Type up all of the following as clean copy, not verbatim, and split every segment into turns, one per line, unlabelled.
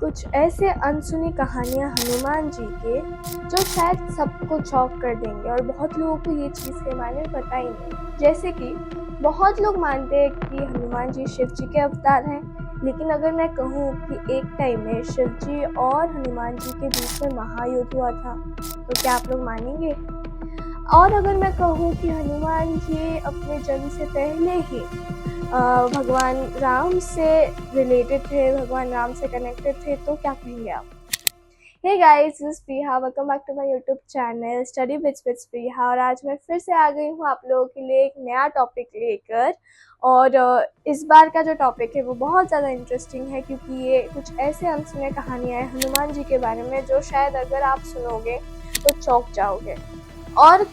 कुछ ऐसे अनसुनी कहानियाँ हनुमान जी के जो शायद सबको चौंक कर देंगे और बहुत लोगों को ये चीज़ के बारे में पता ही नहीं। जैसे कि बहुत लोग मानते हैं कि हनुमान जी शिव जी के अवतार हैं, लेकिन अगर मैं कहूँ कि एक टाइम में शिव जी और हनुमान जी के बीच में महायुद्ध हुआ था, तो क्या आप लोग मानेंगे? और अगर मैं कहूँ कि हनुमान जी अपने जन्म से पहले ही भगवान राम से रिलेटेड थे, भगवान राम से कनेक्टेड थे, तो क्या कहेंगे आप? Hey guys, this is Priya, welcome back to my YouTube channel study bits with Priya. और आज मैं फिर से आ गई हूँ आप लोगों के लिए एक नया टॉपिक लेकर। और इस बार का जो टॉपिक है वो बहुत ज़्यादा इंटरेस्टिंग है, क्योंकि ये कुछ ऐसे अनसुने कहानियाँ हैं हनुमान जी के बारे में जो शायद अगर आप सुनोगे तो चौंक जाओगे। और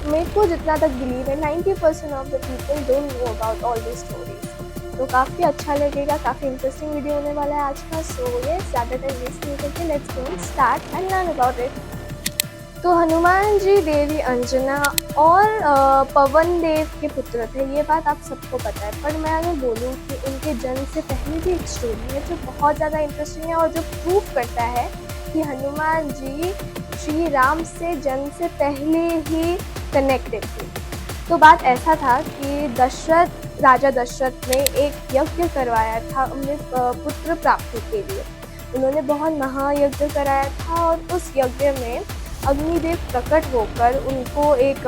मेरे को जितना तक बिलीव है 90% of the people don't know about all this stories. तो काफ़ी अच्छा लगेगा, काफ़ी इंटरेस्टिंग वीडियो होने वाला है आज का। सो ये ज़्यादा टाइम वेस्ट नहीं करके let's go start and learn about it. तो हनुमान जी देवी अंजना और पवन देव के पुत्र थे, ये बात आप सबको पता है। पर मैं अगर बोलूँ कि उनके जन्म से पहले भी एक स्टोरी है जो बहुत ज़्यादा इंटरेस्टिंग है और जो प्रूफ करता है कि हनुमान जी श्री राम से जन्म से पहले ही कनेक्टेड थी। तो बात ऐसा था कि राजा दशरथ ने एक यज्ञ करवाया था अपने पुत्र प्राप्ति के लिए। उन्होंने बहुत महायज्ञ कराया था और उस यज्ञ में अग्निदेव प्रकट होकर उनको एक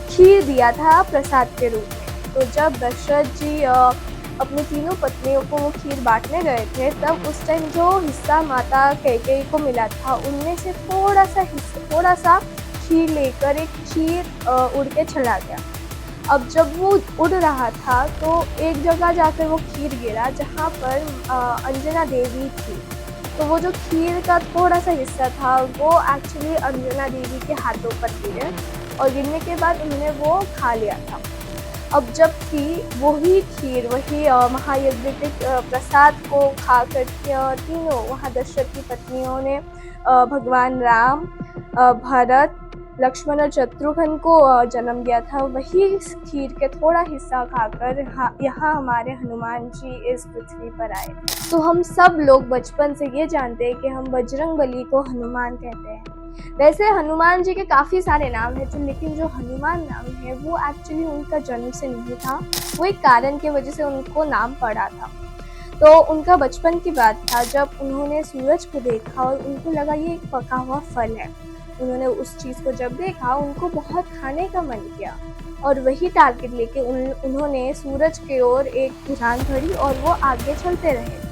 खीर दिया था प्रसाद के रूप में। तो जब दशरथ जी अपनी तीनों पत्नियों को वो खीर बांटने गए थे, तब उस टाइम जो हिस्सा माता कैकेयी को मिला था उनमें से थोड़ा सा खीर लेकर एक खीर उड़ के चला गया। अब जब वो उड़ रहा था तो एक जगह जाकर वो खीर गिरा जहाँ पर अंजना देवी थी। तो वो जो खीर का थोड़ा सा हिस्सा था वो एक्चुअली अंजना देवी के हाथों पर गिरे और गिरने के बाद उन्होंने वो खा लिया था। अब जबकि वही खीर, वही महायज्ञ के प्रसाद को खा कर तीनों वहाँ दशरथ की पत्नियों ने भगवान राम, भरत, लक्ष्मण और शत्रुघ्न को जन्म दिया था। वही खीर के थोड़ा हिस्सा खाकर यहाँ हमारे हनुमान जी इस पृथ्वी पर आए। तो हम सब लोग बचपन से ये जानते हैं कि हम बजरंगबली को हनुमान कहते हैं। वैसे हनुमान जी के काफ़ी सारे नाम हैं, लेकिन जो हनुमान नाम है वो एक्चुअली उनका जन्म से नहीं था, वो एक कारण की वजह से उनको नाम पड़ा था। तो उनका बचपन की बात था जब उन्होंने सूरज को देखा और उनको लगा ये एक पका हुआ फल है। उन्होंने उस चीज़ को जब देखा उनको बहुत खाने का मन किया और वही टारगेट लेके उन्होंने सूरज की ओर एक उड़ान भरी और वो आगे चलते रहे।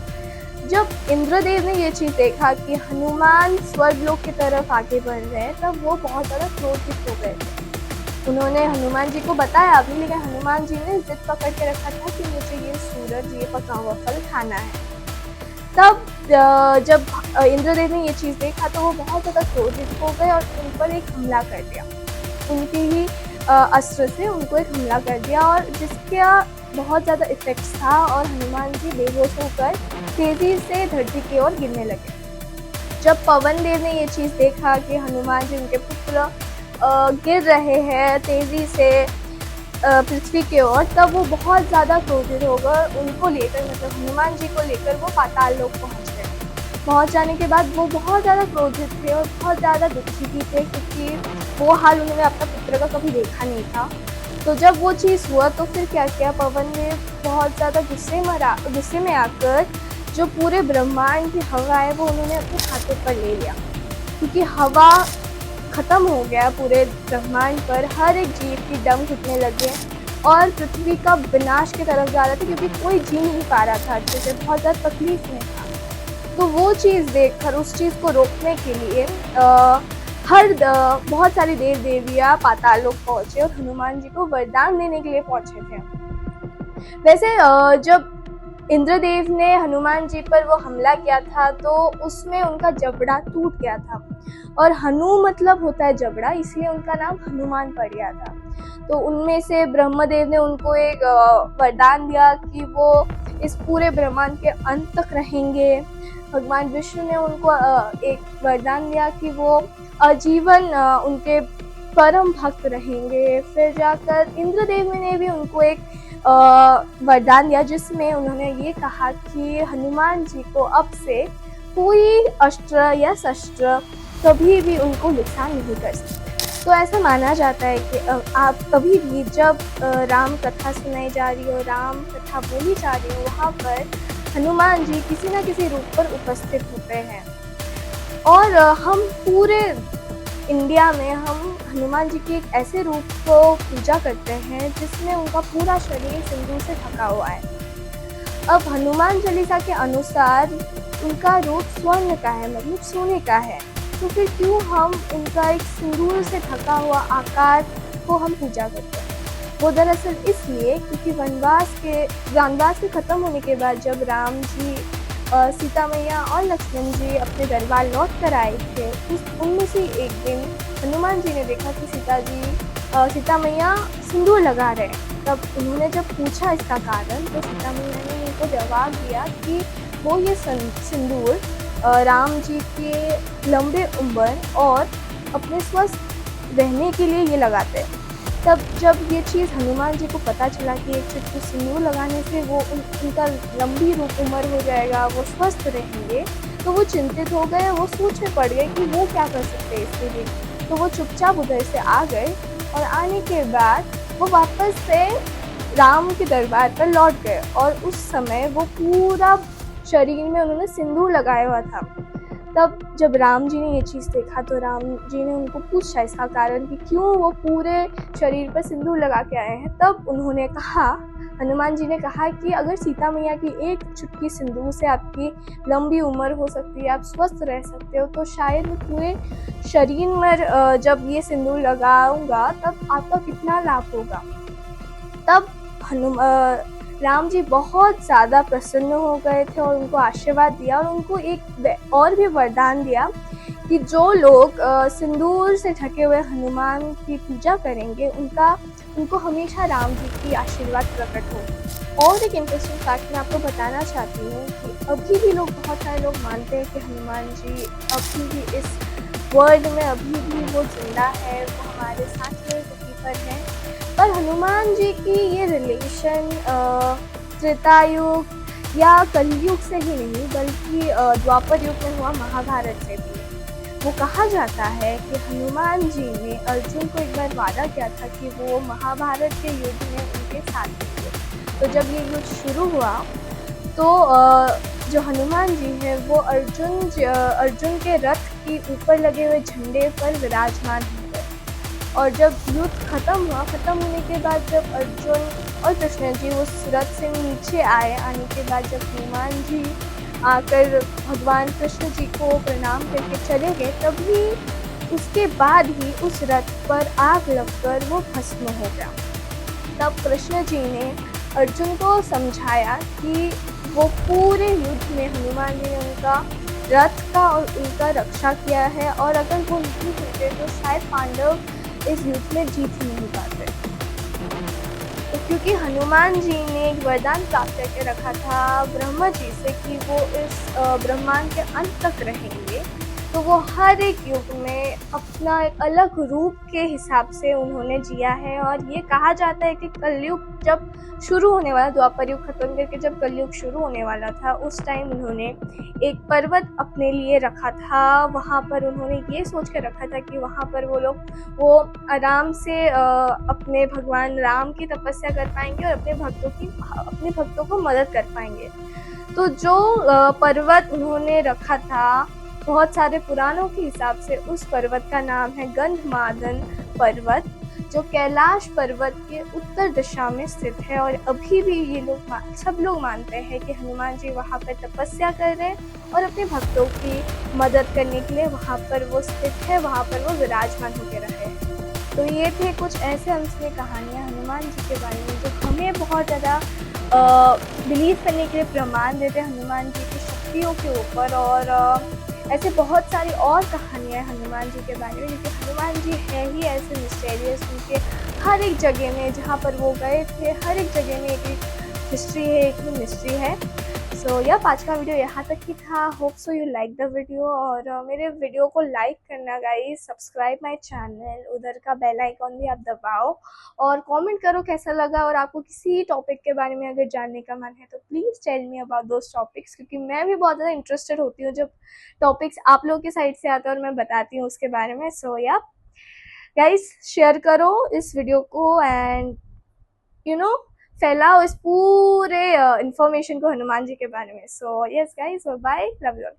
जब इंद्रदेव ने ये चीज़ देखा कि हनुमान स्वर्गलोक की तरफ आगे बढ़ रहे हैं, तब वो बहुत ज़्यादा क्रोधित हो गए थे। उन्होंने हनुमान जी को बताया भी, लेकिन हनुमान जी ने जिद पकड़ के रखा था कि मुझे ये सूरज, ये पका हुआ फल खाना है। तब जब इंद्रदेव ने ये चीज़ देखा तो वो बहुत ज़्यादा क्रोधित हो गए और उन पर एक हमला कर दिया। उनके ही अस्त्र से उनको एक हमला कर दिया और जिसका बहुत ज़्यादा इफेक्ट्स था और हनुमान जी बेहोश होकर तेज़ी से धरती की ओर गिरने लगे। जब पवन देव ने ये चीज़ देखा कि हनुमान जी उनके पुत्र गिर रहे हैं तेज़ी से पृथ्वी की ओर, तब वो बहुत ज़्यादा क्रोधित होकर उनको लेकर, मतलब हनुमान जी को लेकर वो पाताल लोक पहुँच गए। पहुँच जाने के बाद वो बहुत ज़्यादा क्रोधित थे और बहुत ज़्यादा दुखी भी थे, क्योंकि वो हाल उन्होंने अपना पुत्र का कभी देखा नहीं था। तो जब वो चीज़ हुआ तो फिर क्या किया, पवन ने बहुत ज़्यादा गुस्से में आकर जो पूरे ब्रह्मांड की हवा है वो उन्होंने अपने हाथों पर ले लिया, क्योंकि हवा ख़त्म हो गया पूरे ब्रह्मांड पर। हर एक जीव की दम घुटने लगे और पृथ्वी का विनाश की तरफ जा रहा था, क्योंकि कोई जी नहीं पा रहा था अच्छे से, बहुत ज़्यादा तकलीफ में था। तो वो चीज़ देखकर उस चीज़ को रोकने के लिए बहुत सारी देव देवियाँ पाताल लोक पहुँचे और हनुमान जी को वरदान देने के लिए पहुँचे थे। वैसे जब इंद्रदेव ने हनुमान जी पर वो हमला किया था तो उसमें उनका जबड़ा टूट गया था, और हनु मतलब होता है जबड़ा, इसलिए उनका नाम हनुमान पड़ गया था। तो उनमें से ब्रह्मदेव ने उनको एक वरदान दिया कि वो इस पूरे ब्रह्मांड के अंत तक रहेंगे। भगवान विष्णु ने उनको एक वरदान दिया कि वो आजीवन उनके परम भक्त रहेंगे। फिर जाकर इंद्रदेव ने भी उनको एक वरदान दिया, जिसमें उन्होंने ये कहा कि हनुमान जी को अब से कोई अस्त्र या शस्त्र कभी भी उनको नुकसान नहीं कर सकते। तो ऐसा माना जाता है कि आप कभी भी जब राम कथा सुनाई जा रही हो, राम कथा बोली जा रही हो, वहाँ पर हनुमान जी किसी न किसी रूप पर उपस्थित होते हैं। और हम पूरे इंडिया में हम हनुमान जी के एक ऐसे रूप को पूजा करते हैं जिसमें उनका पूरा शरीर सिंदूर से ढका हुआ है। अब हनुमान चालीसा के अनुसार उनका रूप स्वर्ण का है, मतलब सोने का है, तो फिर क्यों हम उनका एक सिंदूर से ढका हुआ आकार को हम पूजा करते हैं? वो दरअसल इसलिए क्योंकि वनवास के ख़त्म होने के बाद जब राम जी, सीता मैया और लक्ष्मण जी अपने दरबार लौट कर आए थे, उनमें से एक दिन हनुमान जी ने देखा कि सीता मैया सिंदूर लगा रहे हैं। तब उन्होंने जब पूछा इसका कारण, तो सीता मैया ने उनको जवाब दिया कि वो ये सिंदूर राम जी के लंबे उम्र और अपने स्वस्थ रहने के लिए ये लगाते हैं। तब जब ये चीज़ हनुमान जी को पता चला कि एक चुटकी सिंदूर लगाने से वो उनका लंबी उम्र हो जाएगा, वो स्वस्थ रहेंगे, तो वो चिंतित हो गए। वो सोच में पड़ गए कि वो क्या कर सकते हैं इसके लिए। तो वो चुपचाप उधर से आ गए और आने के बाद वो वापस से राम के दरबार पर लौट गए और उस समय वो पूरा शरीर में उन्होंने सिंदूर लगाया हुआ था। तब जब राम जी ने ये चीज़ देखा तो राम जी ने उनको पूछा इसका कारण कि क्यों वो पूरे शरीर पर सिंदूर लगा के आए हैं। तब उन्होंने कहा, हनुमान जी ने कहा कि अगर सीता मैया की एक चुटकी सिंदूर से आपकी लंबी उम्र हो सकती है, आप स्वस्थ रह सकते हो, तो शायद पूरे शरीर में जब ये सिंदूर लगाऊंगा तब आपका कितना लाभ होगा। तब राम जी बहुत ज़्यादा प्रसन्न हो गए थे और उनको आशीर्वाद दिया और उनको एक और भी वरदान दिया कि जो लोग सिंदूर से ढके हुए हनुमान की पूजा करेंगे उनको हमेशा राम जी की आशीर्वाद प्रकट हो। और एक इंटरेस्टिंग फैक्ट मैं आपको बताना चाहती हूँ कि अभी भी बहुत सारे लोग मानते हैं कि हनुमान जी अभी भी इस वर्ल्ड में अभी भी वो जिंदा है, वो हमारे साथ में पृथ्वी पर है। पर हनुमान जी की ये रिलेशन त्रेता युग या कलयुग से ही नहीं बल्कि द्वापर युग में हुआ महाभारत से भी। वो कहा जाता है कि हनुमान जी ने अर्जुन को एक बार वादा किया था कि वो महाभारत के युद्ध में उनके साथ थे। तो जब ये युद्ध शुरू हुआ तो जो हनुमान जी हैं वो अर्जुन के रथ के ऊपर लगे हुए झंडे पर विराजमान हैं। और जब युद्ध ख़त्म होने के बाद जब अर्जुन और कृष्ण जी उस रथ से नीचे आने के बाद जब हनुमान जी आकर भगवान कृष्ण जी को प्रणाम करके चले गए, तभी उसके बाद ही उस रथ पर आग लगकर वो भस्म हो गया। तब कृष्ण जी ने अर्जुन को समझाया कि वो पूरे युद्ध में हनुमान जी ने उनका रथ का और उनका रक्षा किया है, और अगर वो नहीं होते तो शायद पांडव इस युद्ध में जीत ही नहीं पाते। तो क्योंकि हनुमान जी ने एक वरदान प्राप्त करके रखा था ब्रह्मा जी से कि वो इस ब्रह्मांड के अंत तक रहेंगे, तो वो हर एक युग में अपना एक अलग रूप के हिसाब से उन्होंने जिया है। और ये कहा जाता है कि कलयुग जब शुरू होने वाला, द्वापर युग खत्म करके जब कलयुग शुरू होने वाला था, उस टाइम उन्होंने एक पर्वत अपने लिए रखा था। वहाँ पर उन्होंने ये सोच कर रखा था कि वहाँ पर वो आराम से अपने भगवान राम की तपस्या कर पाएंगे और अपने भक्तों को मदद कर पाएंगे। तो जो पर्वत उन्होंने रखा था, बहुत सारे पुराणों के हिसाब से उस पर्वत का नाम है गंधमादन पर्वत, जो कैलाश पर्वत के उत्तर दिशा में स्थित है। और अभी भी ये सब लोग मानते हैं कि हनुमान जी वहाँ पर तपस्या कर रहे हैं और अपने भक्तों की मदद करने के लिए वहाँ पर वो स्थित है, वहाँ पर वो विराजमान होकर रहे हैं। तो ये थे कुछ ऐसे अनसुनी कहानियाँ हनुमान जी के बारे में जो हमें बहुत ज़्यादा बिलीव करने के लिए प्रमाण देते हैं हनुमान जी की शक्तियों के ऊपर। और ऐसे बहुत सारी और कहानियाँ हैं हनुमान जी के बारे में, क्योंकि हनुमान जी है ही ऐसे मिस्टेरियस। उनके हर एक जगह में जहाँ पर वो गए थे, हर एक जगह में एक हिस्ट्री है, एक मिस्ट्री है। सो यह आज का वीडियो यहाँ तक ही था। Hope so you like the video, और मेरे वीडियो को लाइक करना गाइस, सब्सक्राइब माय चैनल, उधर का बेल आइकॉन भी आप दबाओ और कमेंट करो कैसा लगा। और आपको किसी टॉपिक के बारे में अगर जानने का मन है तो please tell me about those topics, क्योंकि मैं भी बहुत ज़्यादा इंटरेस्टेड होती हूँ जब टॉपिक्स आप लोगों की साइड से आते हैं और मैं बताती हूँ उसके बारे में। सो या गाइस, शेयर करो इस वीडियो को एंड फैलाओ इस पूरे इंफॉर्मेशन को हनुमान जी के बारे में। So yes guys, bye, love you.